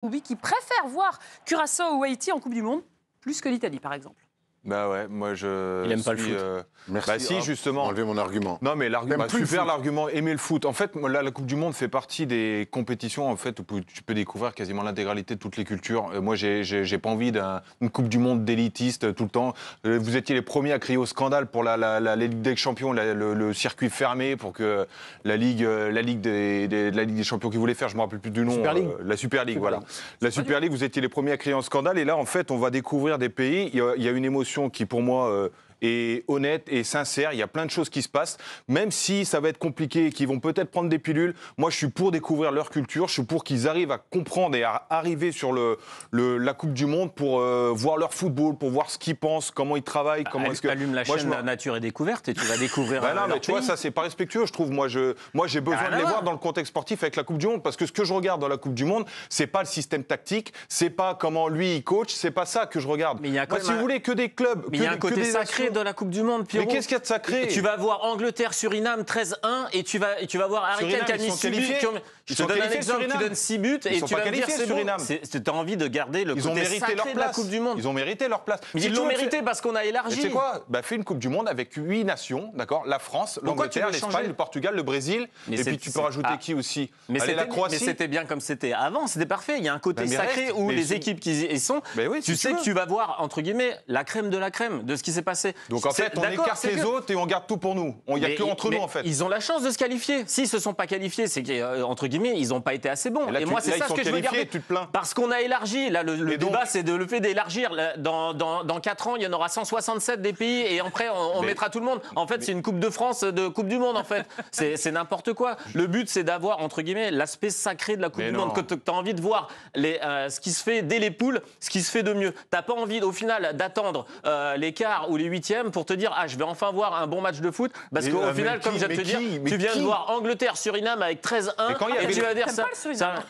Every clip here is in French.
Oubi qui préfère voir Curaçao ou Haïti en Coupe du Monde plus que l'Italie, par exemple. Bah ouais, moi je. Il aime pas le foot. Merci. Bah si, justement. Enlever mon argument. Non mais l'argument, Plus le super foot. l'argument, aimer le foot. En fait, là, la Coupe du Monde fait partie des compétitions en fait où tu peux découvrir quasiment l'intégralité de toutes les cultures. Moi, j'ai pas envie d'une Coupe du Monde d'élitiste tout le temps. Vous étiez les premiers à crier au scandale pour la Ligue des Champions, le circuit fermé pour que la Ligue des Champions qu'ils voulaient faire, je me rappelle plus du nom. Super League. La Super League, voilà. La Super League, vous étiez les premiers à crier en scandale. Et là, en fait, on va découvrir des pays. Il y a une émotion qui, pour moi, est honnête et sincère. Il y a plein de choses qui se passent. Même si ça va être compliqué et qu'ils vont peut-être prendre des pilules, moi, je suis pour découvrir leur culture. Je suis pour qu'ils arrivent à comprendre et à arriver sur la Coupe du Monde pour voir leur football, pour voir ce qu'ils pensent, comment ils travaillent. Comment est-ce que... Allume la chaîne Nature et Découverte et tu vas découvrir. Bah non, mais leur tu vois, pays. ça, c'est pas respectueux, je trouve. Moi, j'ai besoin de les voir dans le contexte sportif avec la Coupe du Monde, parce que ce que je regarde dans la Coupe du Monde, c'est pas le système tactique, c'est pas comment lui il coach, c'est pas ça que je regarde. Mais il y a quand Moi, même si vous voulez que des clubs, Mais il y a un côté sacré de la Coupe du Monde, Pierrot. Mais qu'est-ce qu'il y a de sacré? Tu vas voir Angleterre-Suriname 13-1 et tu vas voir Harry Kane qui a mis 6 buts. Je te donne un exemple, tu donnes 6 buts et tu vas me dire c'est bon. Tu as envie de garder le côté sacré de la Coupe du Monde. Ils ont mérité leur place. Mais ils l'ont mérité parce qu'on a élargi. Tu sais quoi? Fais une Coupe du Monde avec 8 nations, d'accord? La France, l'Angleterre, l'Espagne, le Portugal, le Brésil. Et puis tu peux rajouter qui aussi? Allez, la Croatie. Mais c'était bien comme c'était avant, c'était parfait. Il y a un côté sacré où les équipes qui y sont, tu sais que tu vas voir, entre guillemets, la crème de la crème de ce qui s'est passé. Donc en fait, on écarte les autres et on garde tout pour nous. Il n'y a que entre nous, en fait. Ils ont la chance de se qualifier. S'ils ne se sont pas qualifiés, c'est qu'entre guillemets, ils n'ont pas été assez bons. Et moi, c'est ça ce que je veux garder. Parce qu'on a élargi. Là, le débat, c'est le fait d'élargir. Dans 4 ans, il y en aura 167 des pays et après, on mettra tout le monde. En fait, c'est une Coupe de France de Coupe du Monde, en fait. C'est n'importe quoi. Le but, c'est d'avoir, entre guillemets, l'aspect sacré de la Coupe du Monde. Que tu as envie de voir ce qui se fait dès les poules, ce qui se fait de mieux. Tu n'as pas envie, au final, d'attendre les quarts ou les huitièmes pour te dire je vais enfin voir un bon match de foot. Parce qu'au final, comme je viens de te dire, tu viens de voir Angleterre-Suriname avec 13-1 et tu vas dire ça.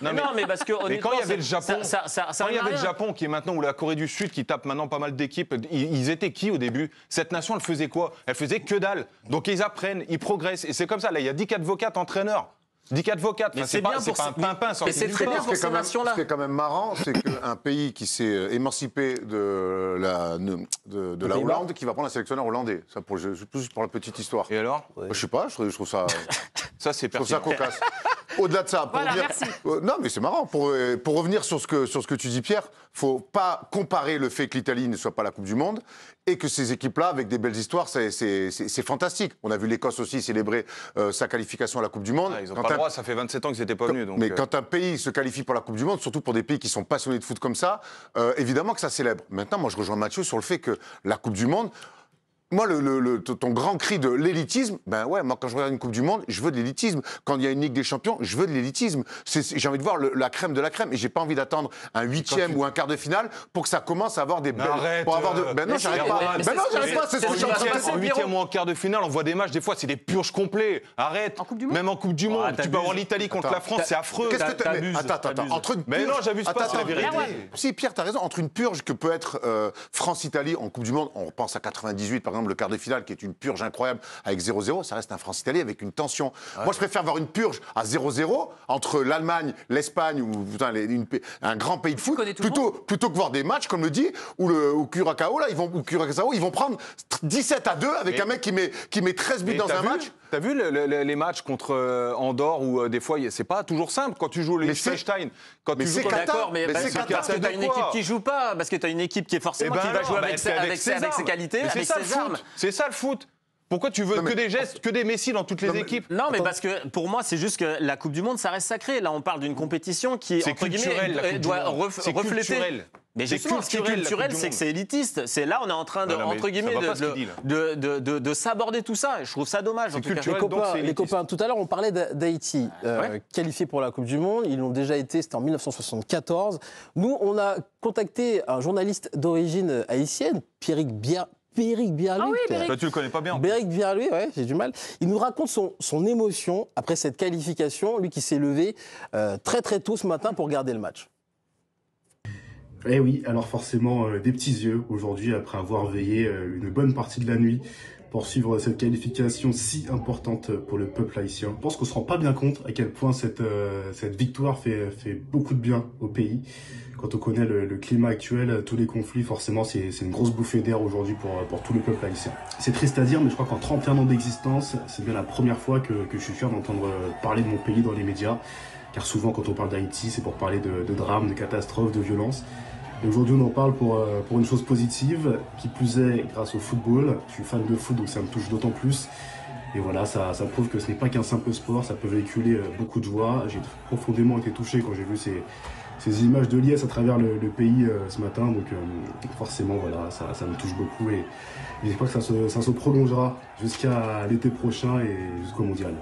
Non, mais parce que mais quand il y avait le Japon, quand il y avait le Japon qui est maintenant, ou la Corée du Sud qui tape maintenant pas mal d'équipes, ils étaient qui au début? Cette nation, elle faisait quoi? Elle faisait que dalle. Donc ils apprennent, ils progressent. Et c'est comme ça. Là, il y a 10 advocats entraîneurs. 10 advocates, c'est pas un pimpin. Mais c'est très bien pour ces nations-là. Ce qui est quand même marrant, c'est qu'un pays qui s'est émancipé de la Hollande, qui va prendre un sélectionneur hollandais. Ça, plus pour la petite histoire. Et alors? Je sais pas, je trouve ça... Ça, c'est pertinent. Je trouve ça cocasse. Au-delà de ça, pour voilà, dire... merci. Non, mais c'est marrant. Pour revenir sur ce que tu dis, Pierre, faut pas comparer le fait que l'Italie ne soit pas la Coupe du Monde et que ces équipes-là, avec des belles histoires, c'est fantastique. On a vu l'Écosse aussi célébrer sa qualification à la Coupe du Monde. Ils n'ont pas le droit, ça fait 27 ans qu'ils n'étaient pas venus. Donc mais quand un pays se qualifie pour la Coupe du Monde, surtout pour des pays qui sont passionnés de foot comme ça, évidemment que ça célèbre. Maintenant, moi, je rejoins Mathieu sur le fait que la Coupe du Monde... Moi, ton grand cri de l'élitisme, moi, quand je regarde une Coupe du Monde, je veux de l'élitisme. Quand il y a une Ligue des Champions, je veux de l'élitisme. J'ai envie de voir la crème de la crème. Et j'ai pas envie d'attendre un huitième ou un quart de finale pour que ça commence à avoir des belles... Arrête, pour avoir non, j'arrête pas. J'arrête pas, c'est ce que je suis en train de dire. En huitième ou en quart de finale, on voit des matchs, des fois, c'est des purges complets. Arrête. En Coupe du Monde. Même en Coupe du Monde. Tu peux avoir l'Italie contre la France, c'est affreux. Attends. Entre une purge... Mais non, j'abuse pas, c'est la vérité. Si, Pierre, t'as raison. Entre une purge que peut être France-Italie en Coupe du Monde, on pense à 98, par exemple, le quart de finale, qui est une purge incroyable avec 0-0, ça reste un France-Italie avec une tension. Ouais. Moi, je préfère voir une purge à 0-0 entre l'Allemagne, l'Espagne ou un grand pays de foot, plutôt que voir des matchs, comme le dit, où Curaçao, là, ils vont prendre 17-2 avec un mec qui met 13 buts dans un match. T'as vu les matchs contre Andorre où des fois c'est pas toujours simple quand tu joues les Liechtenstein. Mais c'est d'accord, mais parce que t'as une équipe qui joue pas, parce que t'as une équipe qui est forcément qui va jouer avec ses qualités, avec ses armes. C'est ça le foot. Pourquoi tu veux que des gestes, que des Messi dans toutes les équipes? Non, mais parce que pour moi, c'est juste que la Coupe du Monde, ça reste sacré. Là, on parle d'une compétition qui, entre guillemets, doit refléter. Mais justement, ce qui est culturel, c'est que c'est élitiste. C'est là, on est en train de, entre guillemets, de s'aborder tout ça. Je trouve ça dommage. Les copains, tout à l'heure, on parlait d'Haïti, qualifié pour la Coupe du Monde. Ils l'ont déjà été, c'était en 1974. Nous, on a contacté un journaliste d'origine haïtienne, Pierrick Bierluc. Ah oui, Béric. Tu le connais pas bien. Béric Bierluc, ouais, j'ai du mal. Il nous raconte son émotion après cette qualification, lui qui s'est levé très très tôt ce matin pour regarder le match. Eh oui, alors forcément des petits yeux aujourd'hui après avoir veillé une bonne partie de la nuit pour suivre cette qualification si importante pour le peuple haïtien. Je pense qu'on se rend pas bien compte à quel point cette victoire fait beaucoup de bien au pays. Quand on connaît le climat actuel, tous les conflits, forcément, c'est une grosse bouffée d'air aujourd'hui pour tout le peuple haïtien. C'est triste à dire, mais je crois qu'en 31 ans d'existence, c'est bien la première fois que je suis fier d'entendre parler de mon pays dans les médias. Car souvent, quand on parle d'Haïti, c'est pour parler de drames, de catastrophes, de violences. Et aujourd'hui, on en parle pour une chose positive, qui plus est grâce au football. Je suis fan de foot, donc ça me touche d'autant plus. Et voilà, ça prouve que ce n'est pas qu'un simple sport, ça peut véhiculer beaucoup de joie. J'ai profondément été touché quand j'ai vu ces images de liesse à travers le pays ce matin. Donc forcément, voilà, ça me touche beaucoup. Et j'espère que ça se prolongera jusqu'à l'été prochain et jusqu'au mondial.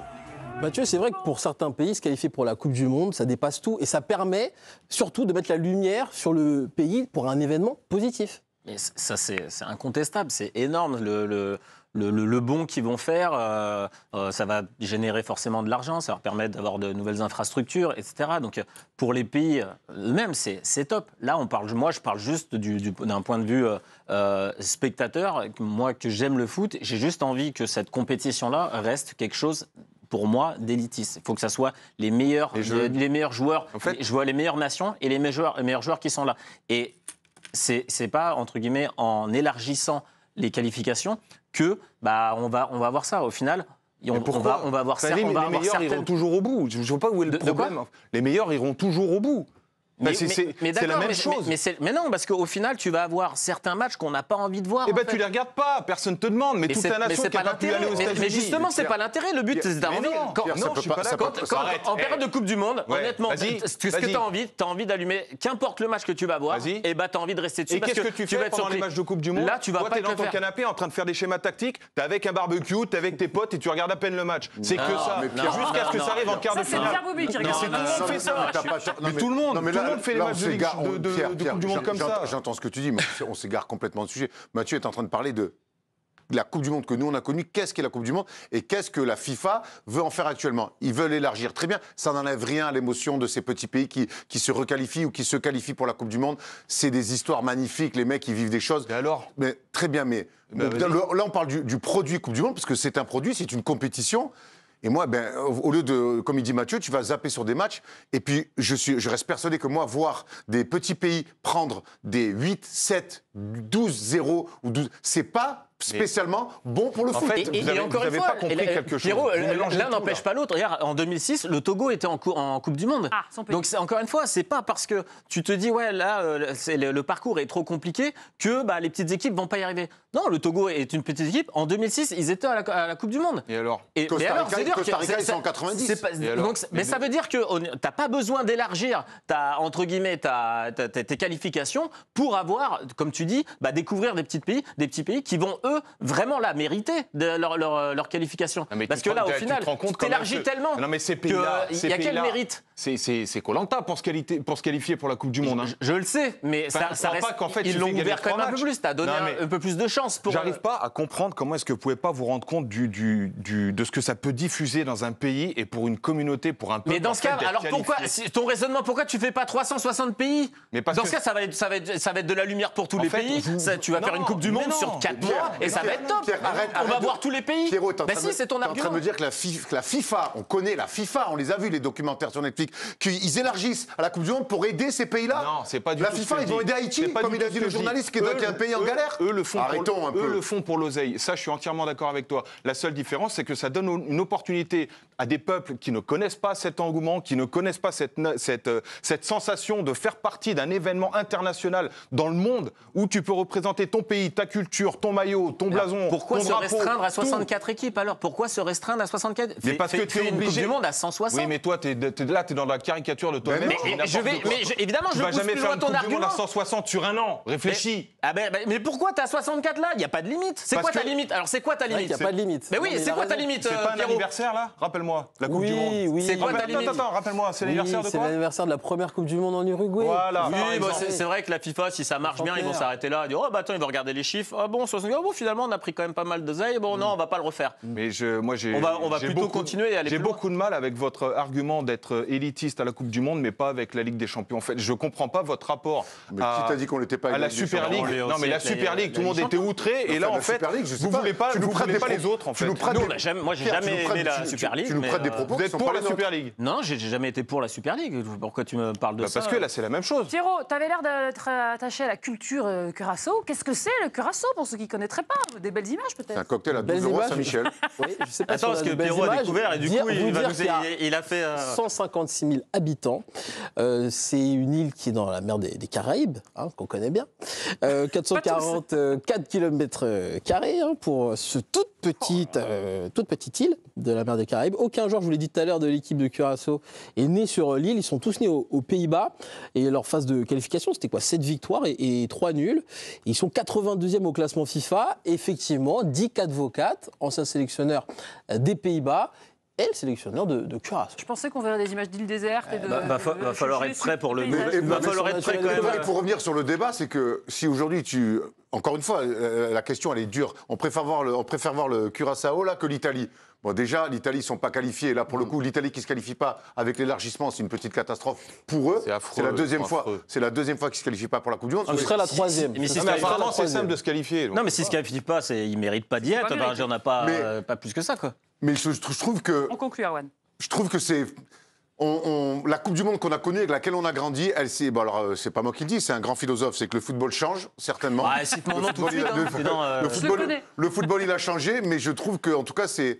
Mathieu, c'est vrai que pour certains pays, se qualifier pour la Coupe du Monde, ça dépasse tout. Et ça permet surtout de mettre la lumière sur le pays pour un événement positif. Mais ça, c'est incontestable, c'est énorme. Le bond qu'ils vont faire, ça va générer forcément de l'argent, ça va leur permettre d'avoir de nouvelles infrastructures, etc. Donc pour les pays eux-mêmes, c'est top. Là, moi, je parle juste d'un point de vue spectateur. Moi, que j'aime le foot, j'ai juste envie que cette compétition-là reste quelque chose, pour moi, d'élitiste. Il faut que ça soit les meilleurs joueurs, en fait, je vois les meilleures nations et les meilleurs joueurs qui sont là. Et c'est pas, entre guillemets, en élargissant les qualifications que on va voir ça. Au final, on va voir ça. Les meilleurs iront toujours au bout. Je ne vois pas où est le problème. Les meilleurs iront toujours au bout. C'est la même chose. Mais non, parce qu'au final, tu vas avoir certains matchs qu'on n'a pas envie de voir. Eh bien, tu les regardes pas, personne ne te demande. Mais toute la nation qui n'a pas pu aller aux États-Unis. Mais justement, c'est pas l'intérêt. Le but, c'est d'avoir envie. En période de Coupe du Monde, honnêtement, ce que tu as envie d'allumer, qu'importe le match que tu vas voir, et tu as envie de rester dessus. Et qu'est-ce que tu fais pendant les matchs de Coupe du Monde? Là, tu vas pas t'es dans ton canapé en train de faire des schémas tactiques, t'es avec un barbecue, t'es avec tes potes et tu regardes à peine le match. C'est que ça. Jusqu'à ce que ça arrive en quart de finale. C'est Pierre Boubi qui regarde. Tout le monde fait ça. Mais tout le monde fait les matchs de Coupe du Monde comme ça. J'entends ce que tu dis, mais on s'égare complètement de sujet. Mathieu est en train de parler de la Coupe du Monde que nous, on a connue. Qu'est-ce qu'est la Coupe du Monde et qu'est-ce que la FIFA veut en faire actuellement? Ils veulent élargir. Très bien, ça n'enlève rien à l'émotion de ces petits pays qui se requalifient ou qui se qualifient pour la Coupe du Monde. C'est des histoires magnifiques, les mecs, ils vivent des choses. Et alors? Mais très bien, mais là, on parle du produit Coupe du Monde, parce que c'est un produit, c'est une compétition. Et moi, au lieu de, comme il dit Mathieu, tu vas zapper sur des matchs. Et puis, je reste persuadé que moi, voir des petits pays prendre des 8, 7, 12-0 ou 12, c'est pas spécialement bon pour le foot. En fait, vous n'avez pas compris quelque chose. Pierrot, l'un n'empêche pas l'autre. Regarde, en 2006, le Togo était en Coupe du Monde. Donc, encore une fois, c'est pas parce que tu te dis, ouais, là, le parcours est trop compliqué que les petites équipes vont pas y arriver. Non, le Togo est une petite équipe. En 2006, ils étaient à la Coupe du Monde. Et alors? Costa Rica, ils sont en 90. Mais ça veut dire que t'as pas besoin d'élargir entre guillemets tes qualifications pour avoir, comme tu dis, découvrir des petits pays qui vont eux vraiment là mériter leur qualification. Parce que là, au final, tu t'élargis tellement. Non, mais ces pays-là, il y a quel mérite? C'est Koh-Lanta pour se qualifier pour la Coupe du Monde. Je le sais, mais ça reste. Ils l'ont ouvert quand même un peu plus. T'as donné un peu plus de chance pour. J'arrive pas à comprendre comment est-ce que vous pouvez pas vous rendre compte de ce que ça peut diffuser dans un pays et pour une communauté, pour un peuple. Mais dans ce cas, alors pourquoi ton raisonnement, pourquoi tu fais pas 360 pays? Dans ce cas, ça va être de la lumière pour tous les pays. Tu vas faire une Coupe du Monde sur 4 mois et ça va être top. On va voir tous les pays. Pierrot, si, c'est ton argument. Tu es en train de me dire que la FIFA, on connaît la FIFA, on les a vus les documentaires sur Netflix, qu'ils élargissent à la Coupe du Monde pour aider ces pays-là. Non, c'est pas du tout. La FIFA, ils vont aider Haïti, comme il a dit le journaliste qui est un pays en galère. Eux le font pour l'oseille. Ça, je suis entièrement d'accord avec toi. La seule différence, c'est que ça donne une opportunité à des peuples qui ne connaissent pas cet engouement, qui ne connaissent pas cette sensation de faire partie d'un événement international dans le monde où tu peux représenter ton pays, ta culture, ton maillot, ton blason, pourquoi ton se drapeau, restreindre à 64 équipes alors? Pourquoi se restreindre à 64? Mais parce que tu es une obligé. Coupe du Monde à 160. Oui, mais toi, t'es dans la caricature de toi-même. Évidemment, je ne vais jamais faire une ton Coupe du Monde argument. à 160 sur un an. Réfléchis. Mais pourquoi t'es à 64 là? Il n'y a pas de limite. C'est quoi ta limite? Alors c'est quoi ta limite? Il n'y a pas de limite. Mais oui, c'est quoi ta limite? C'est pas un anniversaire là? Rappelle-moi. La Coupe du Monde. Oui. C'est quoi ta limite? Attends, rappelle-moi. C'est l'anniversaire de quoi? C'est l'anniversaire de la première Coupe du Monde en Uruguay. Voilà. Oui, c'est vrai que la FIFA, si ça marche bien, ils vont s'arrêter là. Ils disent, attends, ils vont regarder les chiffres. Ah bon, 60. Oh, bon, finalement, on a pris quand même pas mal d'oseille. Bon, non, on va pas le refaire. Mais on va plutôt continuer et aller plus loin. J'ai beaucoup de mal avec votre argument d'être élitiste à la Coupe du Monde, mais pas avec la Ligue des Champions. En fait, je comprends pas votre rapport qui t'a dit qu'on n'était pas à la Super League. Non, mais la Super League, tout le monde était outré. Et là, en fait, vous voulez pas les autres, en fait. Moi, j'ai jamais aimé la Super League. Tu nous prêtes des propos. Vous êtes pour la Super League? Non, j'ai jamais été pour la Super League. Pourquoi tu me parles de ça? Parce que là, c'est la même chose. Pierrot, tu avais l'air d'être attaché à la culture curaçao. Qu'est-ce que c'est le curaçao pour ceux qui ne connaîtraient pas? Des belles images peut-être? C'est un cocktail à 12 € à Saint-Michel. Oui, je sais pas. Attends, parce que Pierrot a découvert et du coup, il a fait 156 000 habitants. C'est une île qui est dans la mer des Caraïbes, qu'on connaît bien. 444 km² pour ce toute petite île de la mer des Caraïbes. Aucun joueur, je vous l'ai dit tout à l'heure, de l'équipe de Curaçao est né sur l'île. Ils sont tous nés aux Pays-Bas. Et leur phase de qualification, c'était quoi? 7 victoires et 3 nuls. Ils sont 82e au classement FIFA. Effectivement, Dick Advocaat, ancien sélectionneur des Pays-Bas, est le sélectionneur de Curaçao. Je pensais qu'on verrait des images d'îles désertes. Va falloir être prêt pour le... Va falloir être prêt quand même. Pour revenir sur le débat, c'est que si aujourd'hui tu... Encore une fois, la question elle est dure. On préfère voir le Curaçao là que l'Italie. Bon, déjà, l'Italie, ils ne sont pas qualifiés. Là, pour le coup, l'Italie qui ne se qualifie pas avec l'élargissement, c'est une petite catastrophe pour eux. C'est la deuxième fois. C'est la deuxième fois qu'ils ne se qualifient pas pour la Coupe du Monde. Ce serait la troisième. Mais apparemment, c'est simple de se qualifier. Non, mais s'ils ne se qualifient pas, ils ne méritent pas d'y être. J'en ai pas plus que ça, quoi. Mais je trouve que... On conclut, Erwan. Je trouve que c'est... la Coupe du Monde qu'on a connue, avec laquelle on a grandi, c'est pas moi qui le dis, c'est un grand philosophe, c'est que le football change, certainement. Cite mon nom tout de suite. Le football, il a changé, mais je trouve que, en tout cas, c'est...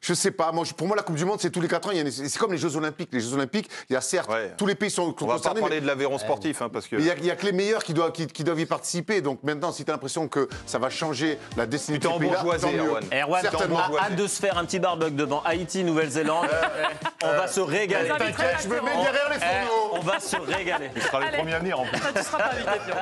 Je sais pas, pour moi, la Coupe du Monde, c'est tous les 4 ans. C'est comme les Jeux Olympiques. Les Jeux Olympiques, il y a certes, tous les pays sont concernés. On va pas parler de l'avèron sportif, parce que... Mais il y a que les meilleurs qui doivent y participer. Donc maintenant, si tu as l'impression que ça va changer la destinée du pays, Erwan, on a hâte de se faire un petit barbecue devant Haïti, Nouvelle-Zélande. On va se régaler. T'inquiète, je me mets derrière les fourneaux. On va se régaler. Tu seras le premier à venir, en plus. Tu seras pas invité, Pierrot.